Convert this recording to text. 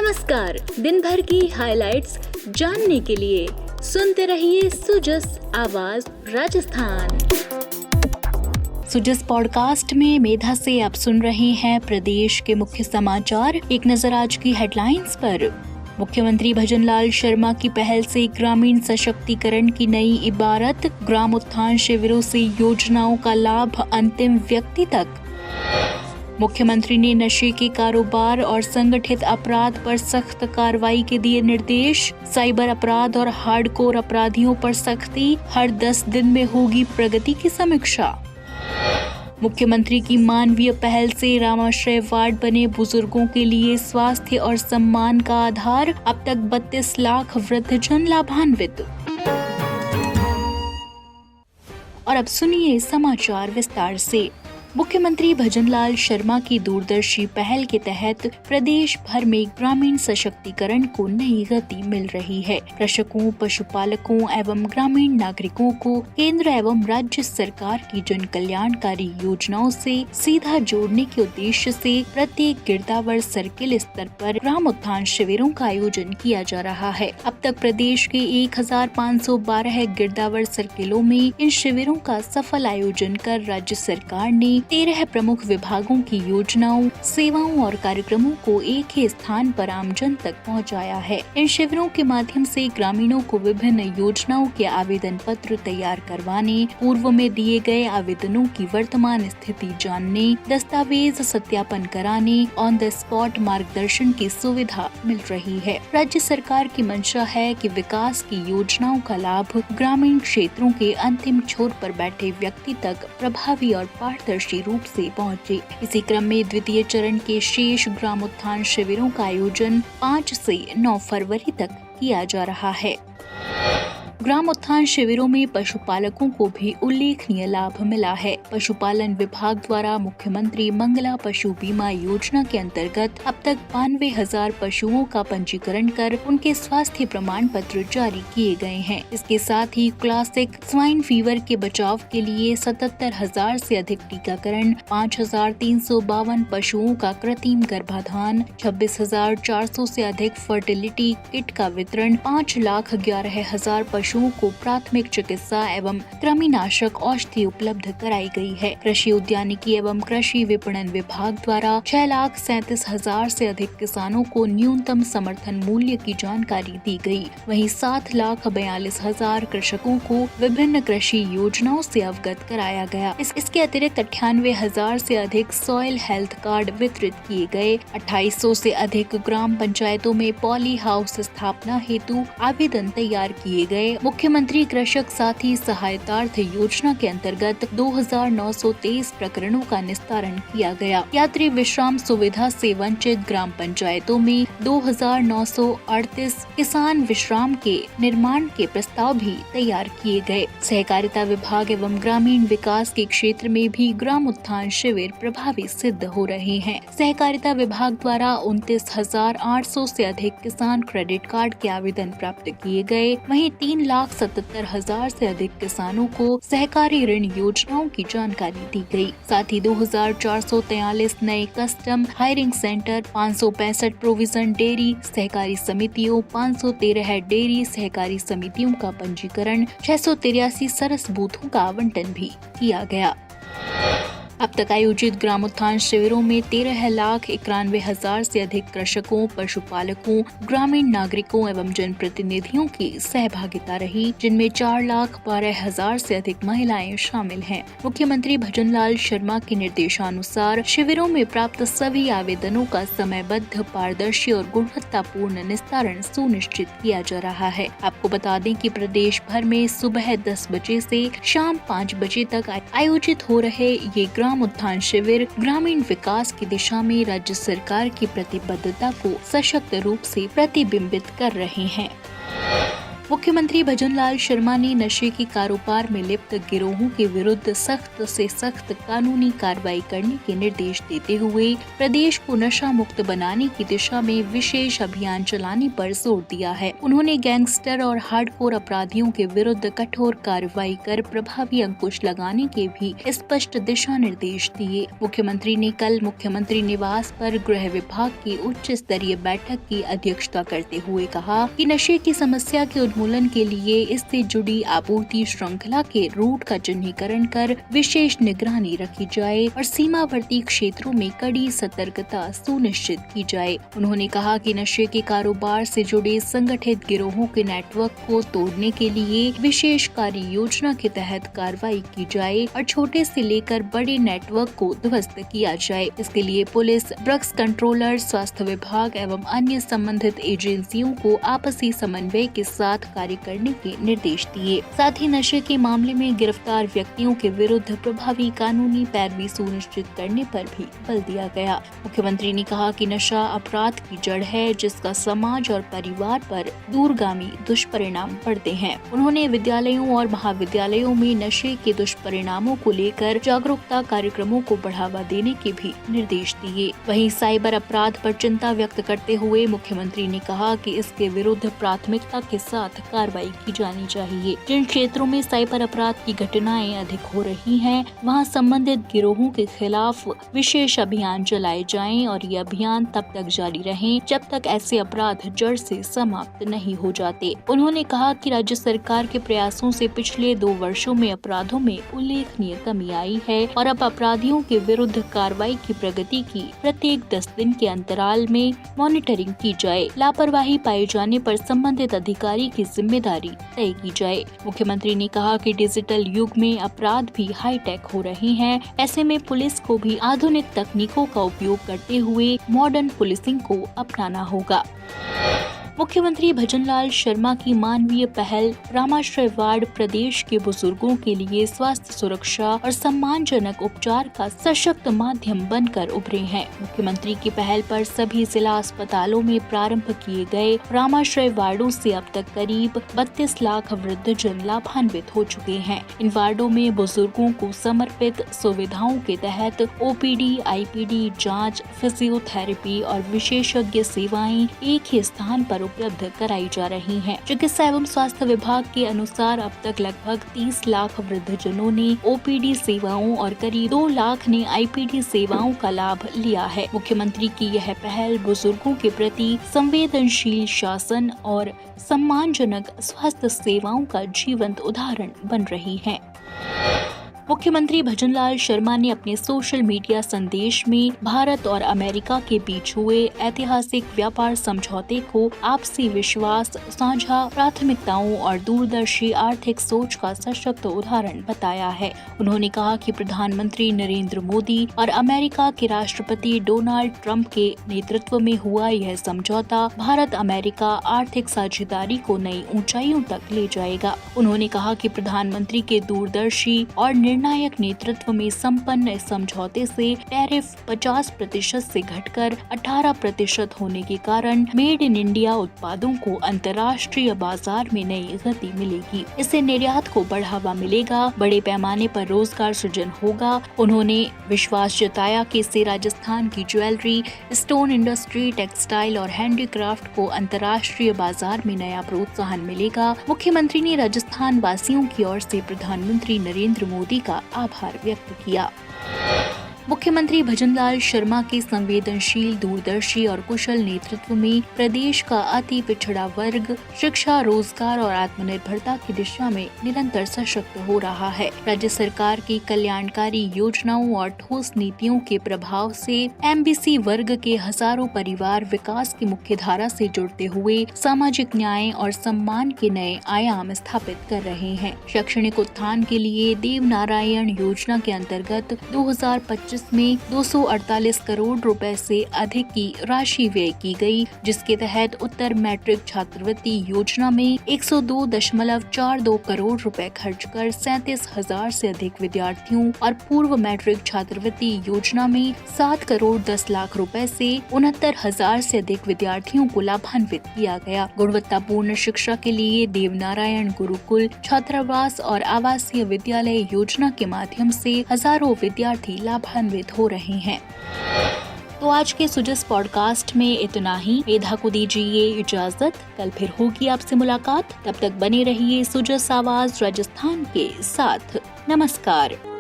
नमस्कार। दिन भर की हाइलाइट्स जानने के लिए सुनते रहिए सुजस आवाज राजस्थान। सुजस पॉडकास्ट में मेधा से आप सुन रहे हैं प्रदेश के मुख्य समाचार। एक नजर आज की हेडलाइंस पर। मुख्यमंत्री भजनलाल शर्मा की पहल से ग्रामीण सशक्तिकरण की नई इबारत, ग्राम उत्थान शिविरों से योजनाओं का लाभ अंतिम व्यक्ति तक। मुख्यमंत्री ने नशे के कारोबार और संगठित अपराध पर सख्त कार्रवाई के दिए निर्देश। साइबर अपराध और हार्डकोर अपराधियों पर सख्ती, हर 10 दिन में होगी प्रगति की समीक्षा। मुख्यमंत्री की मानवीय पहल से रामाश्रय वार्ड बने बुजुर्गों के लिए स्वास्थ्य और सम्मान का आधार, अब तक 32 लाख वृद्धजन लाभान्वित। और अब सुनिए समाचार विस्तार से। मुख्यमंत्री भजनलाल शर्मा की दूरदर्शी पहल के तहत प्रदेश भर में ग्रामीण सशक्तिकरण को नई गति मिल रही है। कृषकों, पशुपालकों एवं ग्रामीण नागरिकों को केंद्र एवं राज्य सरकार की जन कल्याणकारी योजनाओं से सीधा जोड़ने के उद्देश्य से प्रत्येक गिरदावर सर्किल स्तर पर ग्राम उत्थान शिविरों का आयोजन किया जा रहा है। अब तक प्रदेश के 1512 गिरदावर सर्किलों में इन शिविरों का सफल आयोजन कर राज्य सरकार ने 13 प्रमुख विभागों की योजनाओं, सेवाओं और कार्यक्रमों को एक ही स्थान पर आमजन तक पहुंचाया है। इन शिविरों के माध्यम से ग्रामीणों को विभिन्न योजनाओं के आवेदन पत्र तैयार करवाने, पूर्व में दिए गए आवेदनों की वर्तमान स्थिति जानने, दस्तावेज सत्यापन कराने, ऑन द स्पॉट मार्गदर्शन की सुविधा मिल रही है। राज्य सरकार की मंशा है कि विकास की योजनाओं का लाभ ग्रामीण क्षेत्रों के अंतिम छोर पर बैठे व्यक्ति तक प्रभावी और पारदर्शी रूप से पहुंचे। इसी क्रम में द्वितीय चरण के शेष ग्राम उत्थान शिविरों का आयोजन 5 से 9 फरवरी तक किया जा रहा है। ग्राम उत्थान शिविरों में पशुपालकों को भी उल्लेखनीय लाभ मिला है। पशुपालन विभाग द्वारा मुख्यमंत्री मंगला पशु बीमा योजना के अंतर्गत अब तक 92,000 पशुओं का पंजीकरण कर उनके स्वास्थ्य प्रमाण पत्र जारी किए गए हैं। इसके साथ ही क्लासिक स्वाइन फीवर के बचाव के लिए 77,000 से अधिक टीकाकरण, 5,352 पशुओं का कृत्रिम गर्भाधान, 26,400 से अधिक फर्टिलिटी किट का वितरण, 5,11,000 पशुओं को प्राथमिक चिकित्सा एवं कृमिनाशक औषधि उपलब्ध कराई गई है। कृषि उद्यानिकी एवं कृषि विपणन विभाग द्वारा 6,37,000 से अधिक किसानों को न्यूनतम समर्थन मूल्य की जानकारी दी गई। वहीं 7,42,000 कृषकों को विभिन्न कृषि योजनाओं से अवगत कराया गया। इसके अतिरिक्त 98,000 से अधिक सॉइल हेल्थ कार्ड वितरित किए गए। 2800 से अधिक ग्राम पंचायतों में पॉली हाउस स्थापना हेतु आवेदन तैयार किए गए। मुख्यमंत्री कृषक साथी सहायतार्थ योजना के अंतर्गत 2,923 प्रकरणों का निस्तारण किया गया। यात्री विश्राम सुविधा से वंचित ग्राम पंचायतों में 2,938 किसान विश्राम के निर्माण के प्रस्ताव भी तैयार किए गए। सहकारिता विभाग एवं ग्रामीण विकास के क्षेत्र में भी ग्राम उत्थान शिविर प्रभावी सिद्ध हो रहे हैं। सहकारिता विभाग द्वारा 29,800 से अधिक किसान क्रेडिट कार्ड के आवेदन प्राप्त किए गए। वहीं 3,77,000 से अधिक किसानों को सहकारी ऋण योजनाओं की जानकारी दी गई। साथ ही 2,443 नए custom hiring centre, 565 provision dairy सहकारी समितियों, 513 डेयरी सहकारी समितियों का पंजीकरण, 683 सरस बूथों का आवंटन भी किया गया। अब तक आयोजित ग्राम उत्थान शिविरों में 13,91,000 से अधिक कृषकों, पशुपालकों, ग्रामीण नागरिकों एवं जनप्रतिनिधियों की सहभागिता रही, जिनमें 4,12,000 से अधिक महिलाएं शामिल हैं। मुख्यमंत्री भजनलाल शर्मा के निर्देशानुसार शिविरों में प्राप्त सभी आवेदनों का समयबद्ध, पारदर्शी और गुणवत्तापूर्ण निस्तारण सुनिश्चित किया जा रहा है। आपको बता दें कि प्रदेश भर में सुबह 10 बजे से शाम 5 बजे तक आयोजित हो रहे ये ग्राम उत्थान शिविर ग्रामीण विकास की दिशा में राज्य सरकार की प्रतिबद्धता को सशक्त रूप से प्रतिबिंबित कर रहे हैं। मुख्यमंत्री भजनलाल शर्मा ने नशे के कारोबार में लिप्त गिरोहों के विरुद्ध सख्त से सख्त कानूनी कार्रवाई करने के निर्देश देते हुए प्रदेश को नशा मुक्त बनाने की दिशा में विशेष अभियान चलाने पर जोर दिया है। उन्होंने गैंगस्टर और हार्डकोर अपराधियों के विरुद्ध कठोर कार्रवाई कर प्रभावी अंकुश लगाने के भी स्पष्ट दिशा निर्देश दिए। मुख्यमंत्री ने कल मुख्यमंत्री निवास पर गृह विभाग की उच्च स्तरीय बैठक की अध्यक्षता करते हुए कहा कि नशे की समस्या के उन्मूलन के लिए इससे जुड़ी आपूर्ति श्रृंखला के रूट का चिन्हीकरण कर विशेष निगरानी रखी जाए और सीमावर्ती क्षेत्रों में कड़ी सतर्कता सुनिश्चित की जाए। उन्होंने कहा कि नशे के कारोबार से जुड़े संगठित गिरोहों के नेटवर्क को तोड़ने के लिए विशेष कार्य योजना के तहत कार्रवाई की जाए और छोटे से लेकर बड़े नेटवर्क को ध्वस्त किया जाए। इसके लिए पुलिस, ड्रग्स कंट्रोलर, स्वास्थ्य विभाग एवं अन्य संबंधित एजेंसियों को आपसी समन्वय के साथ कार्य करने के निर्देश दिए। साथ ही नशे के मामले में गिरफ्तार व्यक्तियों के विरुद्ध प्रभावी कानूनी पैरवी सुनिश्चित करने पर भी बल दिया गया। मुख्यमंत्री ने कहा कि नशा अपराध की जड़ है जिसका समाज और परिवार पर दूरगामी दुष्परिणाम पड़ते हैं। उन्होंने विद्यालयों और महाविद्यालयों में नशे के दुष्परिणामों को लेकर जागरूकता कार्यक्रमों को बढ़ावा देने के भी निर्देश दिए। वहीं साइबर अपराध पर चिंता व्यक्त करते हुए मुख्यमंत्री ने कहा कि इसके विरुद्ध प्राथमिकता के साथ कार्रवाई की जानी चाहिए। जिन क्षेत्रों में साइबर अपराध की घटनाएं अधिक हो रही हैं, वहां संबंधित गिरोहों के खिलाफ विशेष अभियान चलाए जाएं और ये अभियान तब तक जारी रहें जब तक ऐसे अपराध जड़ से समाप्त नहीं हो जाते। उन्होंने कहा कि राज्य सरकार के प्रयासों से पिछले 2 वर्षों में अपराधों में उल्लेखनीय कमी आई है और अब अपराधियों के विरुद्ध कार्रवाई की प्रगति की प्रत्येक 10 दिन के अंतराल में मॉनिटरिंग की जाए। लापरवाही पाए जाने पर संबंधित अधिकारी की जिम्मेदारी तय की जाए। मुख्यमंत्री ने कहा कि डिजिटल युग में अपराध भी हाईटेक हो रहे हैं। ऐसे में पुलिस को भी आधुनिक तकनीकों का उपयोग करते हुए मॉडर्न पुलिसिंग को अपनाना होगा। मुख्यमंत्री भजनलाल शर्मा की मानवीय पहल रामाश्रय वार्ड प्रदेश के बुजुर्गों के लिए स्वास्थ्य सुरक्षा और सम्मानजनक उपचार का सशक्त माध्यम बनकर उभरे हैं। मुख्यमंत्री की पहल पर सभी जिला अस्पतालों में प्रारंभ किए गए रामाश्रय वार्डों से अब तक करीब 32 लाख वृद्धजन लाभान्वित हो चुके हैं। इन वार्डों में बुजुर्गों को समर्पित सुविधाओं के तहत ओपीडी, आईपीडी, जाँच, फिजियोथेरेपी और विशेषज्ञ सेवाएं एक ही स्थान पर उपलब्ध कराई जा रही हैं। चिकित्सा एवं स्वास्थ्य विभाग के अनुसार अब तक लगभग 30 लाख वृद्धजनों ने ओपीडी सेवाओं और करीब 2 लाख ने आईपीडी सेवाओं का लाभ लिया है। मुख्यमंत्री की यह पहल बुजुर्गों के प्रति संवेदनशील शासन और सम्मानजनक स्वास्थ्य सेवाओं का जीवंत उदाहरण बन रही है। मुख्यमंत्री भजनलाल शर्मा ने अपने सोशल मीडिया संदेश में भारत और अमेरिका के बीच हुए ऐतिहासिक व्यापार समझौते को आपसी विश्वास, साझा प्राथमिकताओं और दूरदर्शी आर्थिक सोच का सशक्त उदाहरण बताया है। उन्होंने कहा कि प्रधानमंत्री नरेंद्र मोदी और अमेरिका के राष्ट्रपति डोनाल्ड ट्रंप के नेतृत्व में हुआ यह समझौता भारत अमेरिका आर्थिक साझेदारी को नई ऊंचाइयों तक ले जाएगा। उन्होंने कहा कि प्रधानमंत्री के दूरदर्शी और निर्णायक नेतृत्व में संपन्न इस समझौते से टैरिफ 50% से घटकर 18% होने के कारण मेड इन इंडिया उत्पादों को अंतर्राष्ट्रीय बाजार में नई गति मिलेगी। इससे निर्यात को बढ़ावा मिलेगा, बड़े पैमाने पर रोजगार सृजन होगा। उन्होंने विश्वास जताया कि इससे राजस्थान की ज्वेलरी, स्टोन इंडस्ट्री, टेक्सटाइल और हैंडीक्राफ्ट को अंतर्राष्ट्रीय बाजार में नया प्रोत्साहन मिलेगा। मुख्यमंत्री ने राजस्थान वासियों की ओर से प्रधानमंत्री नरेंद्र मोदी का आभार व्यक्त किया। मुख्यमंत्री भजनलाल शर्मा के संवेदनशील, दूरदर्शी और कुशल नेतृत्व में प्रदेश का अति पिछड़ा वर्ग शिक्षा, रोजगार और आत्मनिर्भरता की दिशा में निरंतर सशक्त हो रहा है। राज्य सरकार की कल्याणकारी योजनाओं और ठोस नीतियों के प्रभाव से एमबीसी वर्ग के हजारों परिवार विकास की मुख्य धारा से जुड़ते हुए सामाजिक न्याय और सम्मान के नए आयाम स्थापित कर रहे हैं। शैक्षणिक उत्थान के लिए देवनारायण योजना के अंतर्गत 2025 जिसमें 248 करोड़ रुपए से अधिक की राशि व्यय की गई, जिसके तहत उत्तर मैट्रिक छात्रवृत्ति योजना में 102.42 करोड़ रुपए खर्च कर 37,000 से अधिक विद्यार्थियों और पूर्व मैट्रिक छात्रवृत्ति योजना में 7 करोड़ 10 लाख रुपए से 69,000 से अधिक विद्यार्थियों को लाभान्वित किया गया। गुणवत्तापूर्ण शिक्षा के लिए देवनारायण गुरुकुल छात्रावास और आवासीय विद्यालय योजना के माध्यम से हजारों विद्यार्थी लाभान्वित हो रहे हैं। तो आज के सुजस पॉडकास्ट में इतना ही। मेधा को दीजिए इजाजत, कल फिर होगी आपसे मुलाकात। तब तक बने रहिए सुजस आवाज राजस्थान के साथ। नमस्कार।